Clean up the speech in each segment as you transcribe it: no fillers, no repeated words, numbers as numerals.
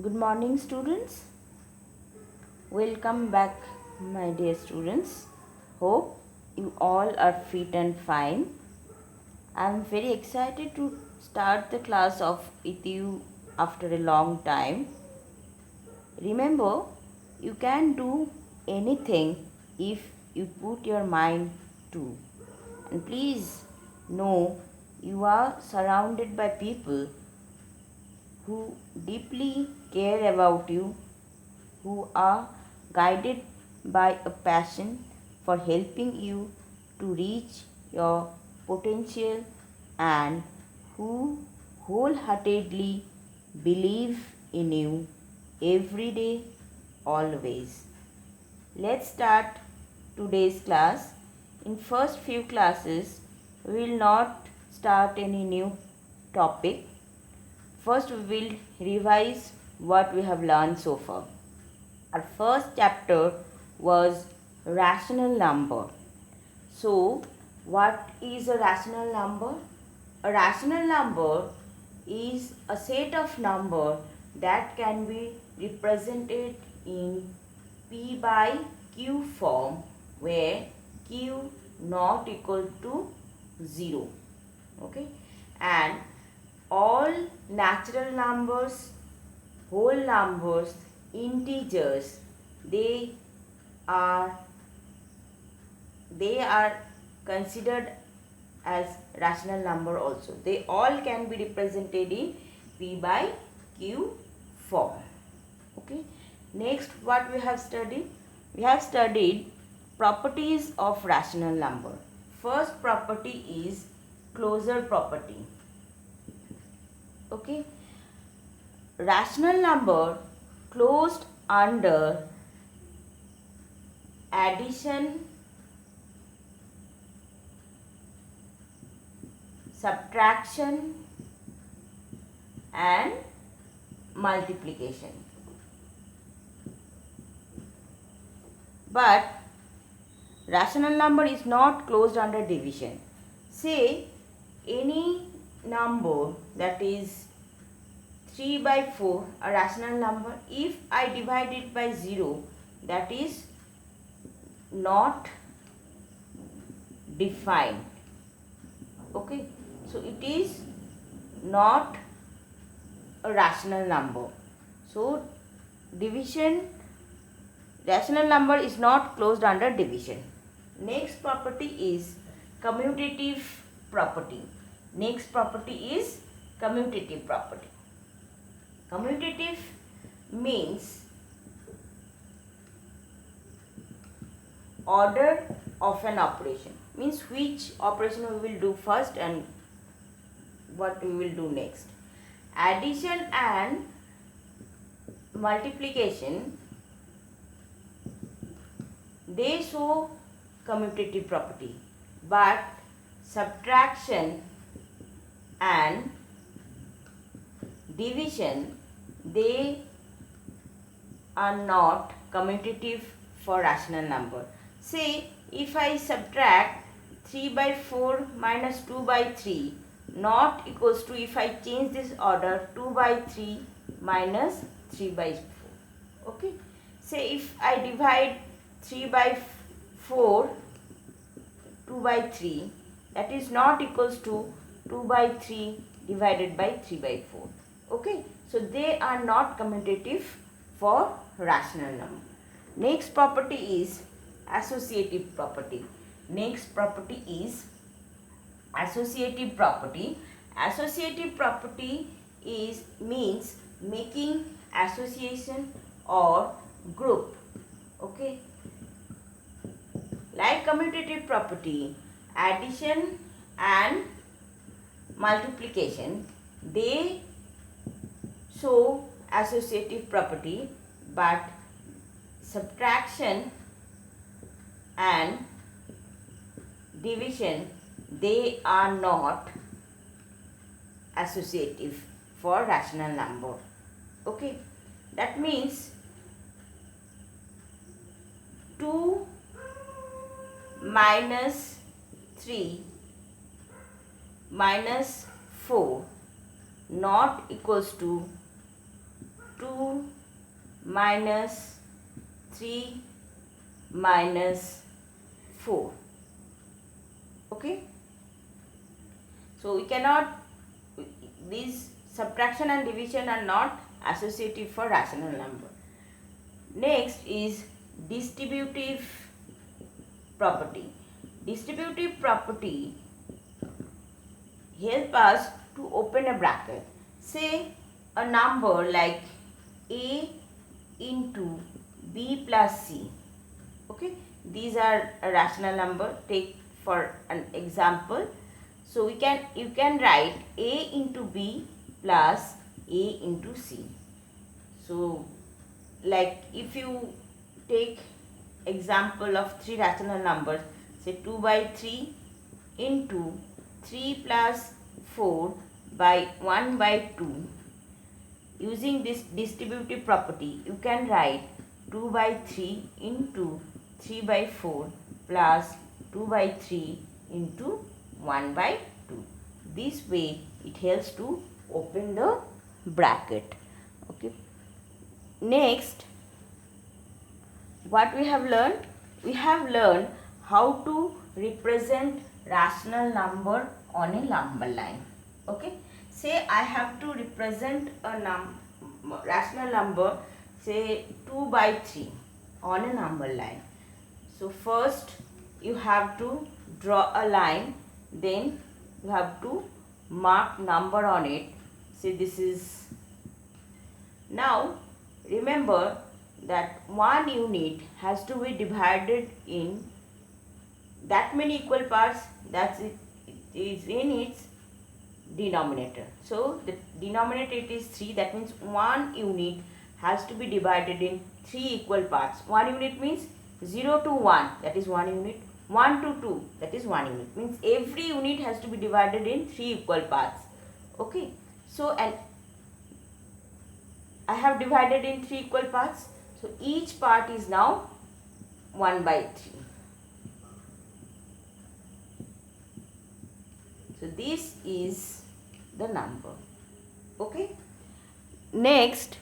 Good morning, students. Welcome back, my dear students. Hope you all are fit and fine. I am very excited to start the class off with you after a long time. Remember, you can do anything if you put your mind to. And please know you are surrounded by people who deeply care about you, who are guided by a passion for helping you to reach your potential, and who wholeheartedly believe in you every day, always. Let's start today's class. In first few classes, we will not start any new topic. First, we will revise what we have learned so far. Our first chapter was rational number. So, what is a rational number? A rational number is a set of number that can be represented in P by Q form, where Q not equal to 0. Okay, and all natural numbers, whole numbers, integers, they are they are considered as rational number also. They all can be represented in P by Q form. Okay. Next, what we have studied? We have studied properties of rational number. First property is closure property. Okay. Rational number closed under addition, subtraction and multiplication. But rational number is not closed under division. Say any number that is 3 by 4, a rational number, if I divide it by 0, that is not defined. Okay, so it is not a rational number. So rational number is not closed under division. Next property is commutative property. Next property is commutative property. Commutative means order of an operation, means which operation we will do first and what we will do next. Addition and multiplication, they show commutative property, but subtraction and division, they are not commutative for rational number. Say if I subtract 3 by 4 minus 2 by 3, not equals to, if I change this order, 2 by 3 minus 3 by 4. Okay. Say if I divide 3 by 4, 2 by 3, that is not equals to 2 by 3 divided by 3 by 4. Okay. So they are not commutative for rational number. Next property is associative property. Next property is associative property. Associative property means making association or group. Okay. Like commutative property, addition and multiplication, they show associative property, but subtraction and division, they are not associative for rational number. Okay, that means 2 minus 3 minus 4 not equals to 2 2 minus 3 minus 4. Okay, so we cannot, these subtraction and division are not associative for rational number. Next is distributive property. Distributive property help us to open a bracket. Say a number like a into b plus c. Okay, these are a rational number. Take for an example. So you can write a into b plus a into c. So like if you take example of three rational numbers, say 2 by 3 into 3 plus 4 by 1 by 2. Using this distributive property, you can write 2 by 3 into 3 by 4 plus 2 by 3 into 1 by 2. This way it helps to open the bracket. Okay. Next, what we have learned? We have learned how to represent rational number on a number line. Okay. Say I have to represent a rational number, say 2 by 3 on a number line. So first you have to draw a line, then you have to mark number on it. Say this is, now remember that one unit has to be divided in that many equal parts, that it is in its denominator. So the denominator it is 3, that means one unit has to be divided in 3 equal parts. One unit means 0 to 1, that is 1 unit. 1 to 2, that is 1 unit. Means every unit has to be divided in 3 equal parts. Okay. So and I have divided in 3 equal parts. So each part is now 1 by 3. So this is the number. Okay. Next,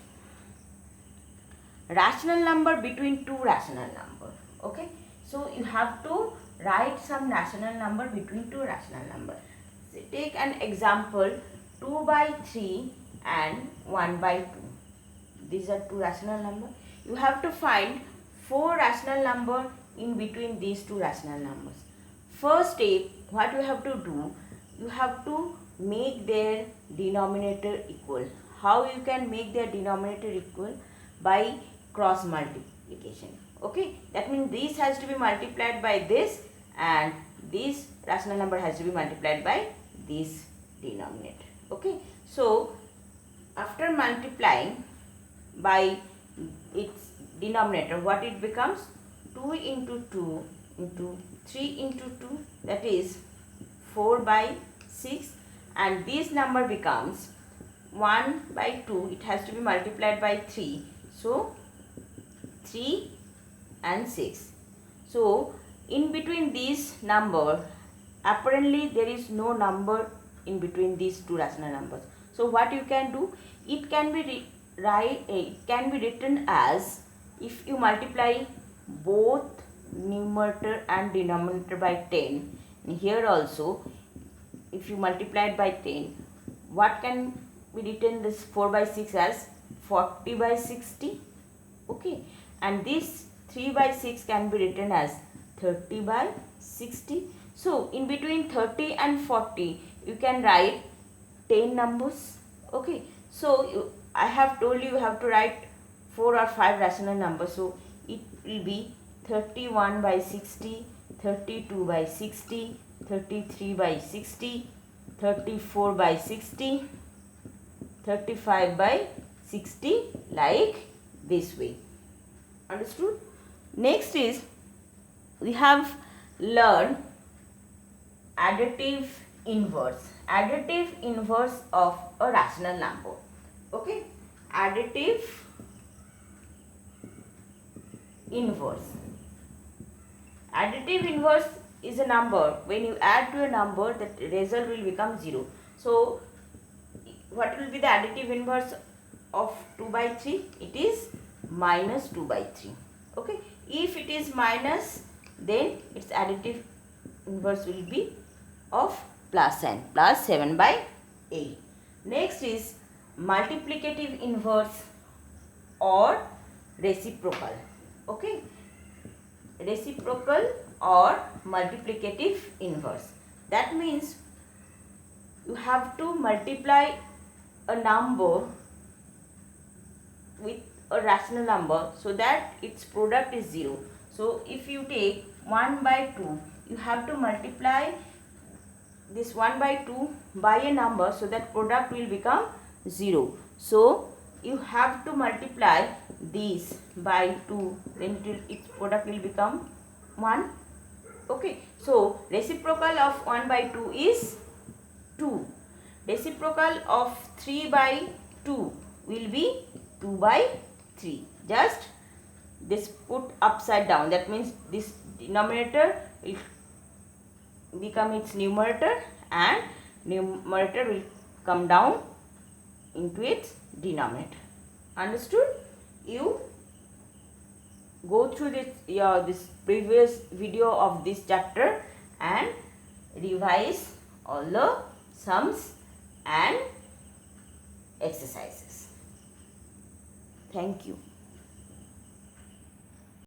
rational number between two rational number. Okay. So you have to write some rational number between two rational number. So take an example, 2 by 3 and 1 by 2. These are two rational number. You have to find 4 rational number in between these two rational numbers. First step, what you have to do, you have to make their denominator equal. How you can make their denominator equal? By cross multiplication. Okay, that means this has to be multiplied by this and this rational number has to be multiplied by this denominator. Okay, so after multiplying by its denominator, what it becomes? 2 into 2 into 3 into 2, that is 4 by 6, and this number becomes 1 by 2, it has to be multiplied by 3, so 3 and 6. So in between this number, apparently there is no number in between these two rational numbers. So what you can do, it can be written as, if you multiply both numerator and denominator by 10, and here also if you multiply it by 10, what can be written this 4 by 6 as 40 by 60. Okay, and this 3 by 6 can be written as 30 by 60. So in between 30 and 40 you can write 10 numbers. Okay, so I have told you have to write 4 or 5 rational numbers. So it will be 31 by 60, 32 by 60, 33 by 60, 34 by 60, 35 by 60, like this way. Understood? Next is, we have learned additive inverse. Additive inverse of a rational number. Okay? Additive inverse. Additive inverse is a number, when you add to a number, the result will become 0. So what will be the additive inverse of 2 by 3, it is minus 2 by 3. Okay, if it is minus, then its additive inverse will be of plus sign, plus 7 by 8. Next is multiplicative inverse or reciprocal. Okay, reciprocal or multiplicative inverse. That means you have to multiply a number with a rational number so that its product is 0. So if you take 1 by 2, you have to multiply this 1 by 2 by a number so that product will become 0. So you have to multiply these by 2, then its product will become 1. Okay, so reciprocal of 1 by 2 is 2. Reciprocal of 3 by 2 will be 2 by 3. Just this put upside down, that means this denominator will become its numerator and numerator will come down into its denominator. Understood? You go through this previous video of this chapter and revise all the sums and exercises. Thank you.